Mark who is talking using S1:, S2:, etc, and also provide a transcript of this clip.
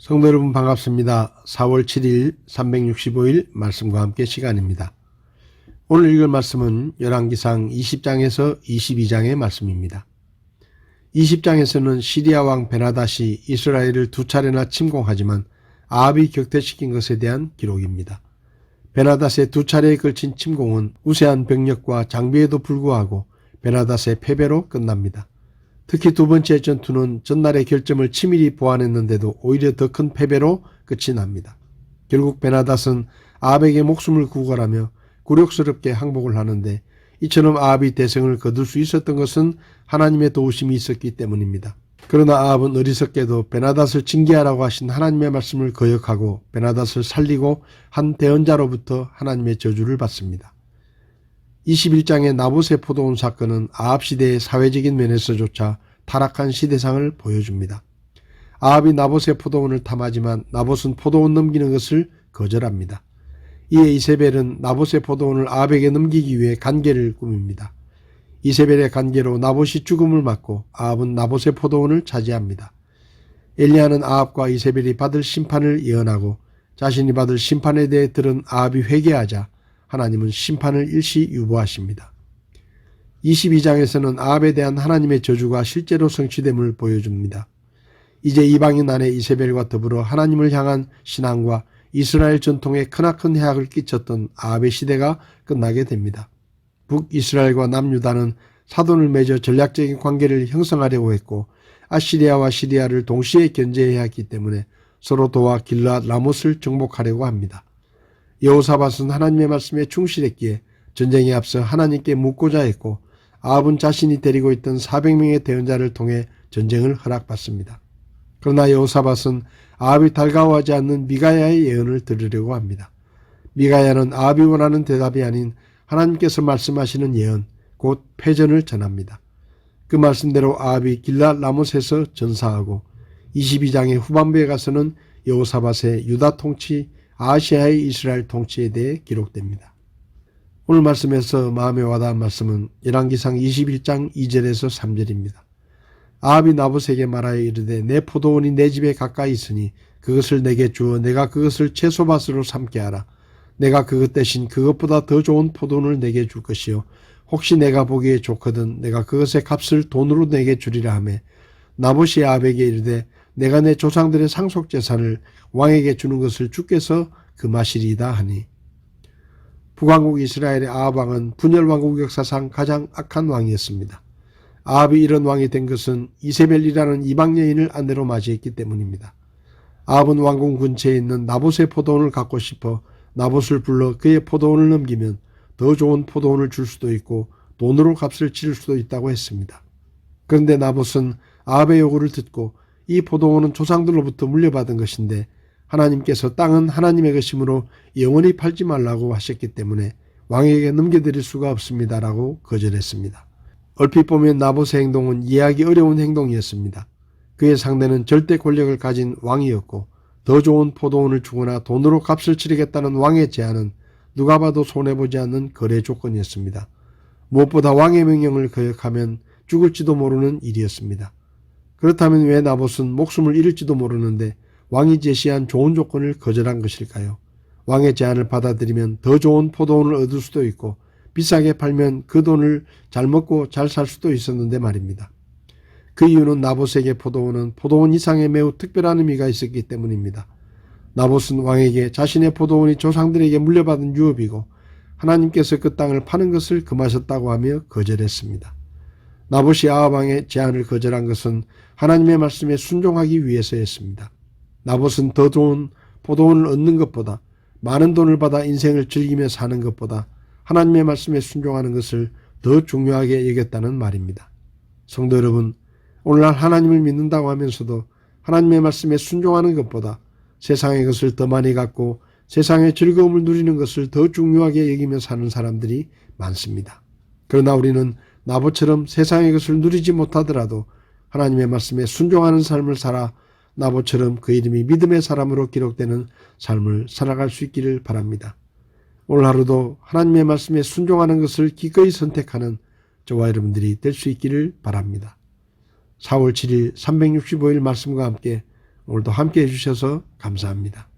S1: 성도 여러분 반갑습니다. 4월 7일 365일 말씀과 함께 시간입니다. 오늘 읽을 말씀은 열왕기상 20장에서 22장의 말씀입니다. 20장에서는 시리아 왕 베나닷이 이스라엘을 두 차례나 침공하지만 아합이 격퇴시킨 것에 대한 기록입니다. 베나닷의 두 차례에 걸친 침공은 우세한 병력과 장비에도 불구하고 베나닷의 패배로 끝납니다. 특히 두 번째 전투는 전날의 결점을 치밀히 보완했는데도 오히려 더 큰 패배로 끝이 납니다. 결국 베나닷은 아합에게 목숨을 구걸하며 굴욕스럽게 항복을 하는데 이처럼 아합이 대성을 거둘 수 있었던 것은 하나님의 도우심이 있었기 때문입니다. 그러나 아합은 어리석게도 베나닷을 징계하라고 하신 하나님의 말씀을 거역하고 베나닷을 살리고 한 대언자로부터 하나님의 저주를 받습니다. 21장의 나봇의 포도원 사건은 아합 시대의 사회적인 면에서조차 타락한 시대상을 보여줍니다. 아합이 나봇의 포도원을 탐하지만 나봇은 포도원 넘기는 것을 거절합니다. 이에 이세벨은 나봇의 포도원을 아합에게 넘기기 위해 간계를 꾸밉니다. 이세벨의 간계로 나봇이 죽음을 맞고 아합은 나봇의 포도원을 차지합니다. 엘리야는 아합과 이세벨이 받을 심판을 예언하고 자신이 받을 심판에 대해 들은 아합이 회개하자 하나님은 심판을 일시 유보하십니다. 22장에서는 아합에 대한 하나님의 저주가 실제로 성취됨을 보여줍니다. 이제 이방인 아내 이세벨과 더불어 하나님을 향한 신앙과 이스라엘 전통에 크나큰 해악을 끼쳤던 아합의 시대가 끝나게 됩니다. 북이스라엘과 남유다는 사돈을 맺어 전략적인 관계를 형성하려고 했고 아시리아와 시리아를 동시에 견제해야 했기 때문에 서로 도와 길앗 라못을 정복하려고 합니다. 여호사밧은 하나님의 말씀에 충실했기에 전쟁에 앞서 하나님께 묻고자 했고 아합은 자신이 데리고 있던 400명의 대언자를 통해 전쟁을 허락받습니다. 그러나 여호사밧은 아합이 달가워하지 않는 미가야의 예언을 들으려고 합니다. 미가야는 아합이 원하는 대답이 아닌 하나님께서 말씀하시는 예언, 곧 패전을 전합니다. 그 말씀대로 아합이 길앗 라못에서 전사하고 22장의 후반부에 가서는 여호사밧의 유다 통치, 아시아의 이스라엘 통치에 대해 기록됩니다. 오늘 말씀에서 마음에 와닿은 말씀은 열왕기상 21장 2절에서 3절입니다. 아합이 나봇에게 말하여 이르되 내 포도원이 내 집에 가까이 있으니 그것을 내게 주어 내가 그것을 채소밭으로 삼게 하라. 내가 그것 대신 그것보다 더 좋은 포도원을 내게 줄 것이요 혹시 내가 보기에 좋거든 내가 그것의 값을 돈으로 내게 주리라 하매 나봇이 아합에게 이르되 내가 내 조상들의 상속재산을 왕에게 주는 것을 주께서 금하시리이다 하니. 북왕국 이스라엘의 아합 왕은 분열왕국 역사상 가장 악한 왕이었습니다. 아합이 이런 왕이 된 것은 이세벨이라는 이방 여인을 아내로 맞이했기 때문입니다. 아합은 왕궁 근처에 있는 나봇의 포도원을 갖고 싶어 나봇을 불러 그의 포도원을 넘기면 더 좋은 포도원을 줄 수도 있고 돈으로 값을 치를 수도 있다고 했습니다. 그런데 나봇은 아합의 요구를 듣고 이 포도원은 조상들로부터 물려받은 것인데 하나님께서 땅은 하나님의 것이므로 영원히 팔지 말라고 하셨기 때문에 왕에게 넘겨드릴 수가 없습니다라고 거절했습니다. 얼핏 보면 나봇의 행동은 이해하기 어려운 행동이었습니다. 그의 상대는 절대 권력을 가진 왕이었고 더 좋은 포도원을 주거나 돈으로 값을 치르겠다는 왕의 제안은 누가 봐도 손해보지 않는 거래 조건이었습니다. 무엇보다 왕의 명령을 거역하면 죽을지도 모르는 일이었습니다. 그렇다면 왜 나봇은 목숨을 잃을지도 모르는데 왕이 제시한 좋은 조건을 거절한 것일까요? 왕의 제안을 받아들이면 더 좋은 포도원을 얻을 수도 있고 비싸게 팔면 그 돈을 잘 먹고 잘 살 수도 있었는데 말입니다. 그 이유는 나봇에게 포도원은 포도원 이상의 매우 특별한 의미가 있었기 때문입니다. 나봇은 왕에게 자신의 포도원이 조상들에게 물려받은 유업이고 하나님께서 그 땅을 파는 것을 금하셨다고 하며 거절했습니다. 나봇이 아합 왕의 제안을 거절한 것은 하나님의 말씀에 순종하기 위해서였습니다. 나봇은 더 좋은 포도원을 얻는 것보다 많은 돈을 받아 인생을 즐기며 사는 것보다 하나님의 말씀에 순종하는 것을 더 중요하게 여겼다는 말입니다. 성도 여러분, 오늘날 하나님을 믿는다고 하면서도 하나님의 말씀에 순종하는 것보다 세상의 것을 더 많이 갖고 세상의 즐거움을 누리는 것을 더 중요하게 여기며 사는 사람들이 많습니다. 그러나 우리는 나봇처럼 세상의 것을 누리지 못하더라도 하나님의 말씀에 순종하는 삶을 살아 나봇처럼 그 이름이 믿음의 사람으로 기록되는 삶을 살아갈 수 있기를 바랍니다. 오늘 하루도 하나님의 말씀에 순종하는 것을 기꺼이 선택하는 저와 여러분들이 될 수 있기를 바랍니다. 4월 7일 365일 말씀과 함께 오늘도 함께 해주셔서 감사합니다.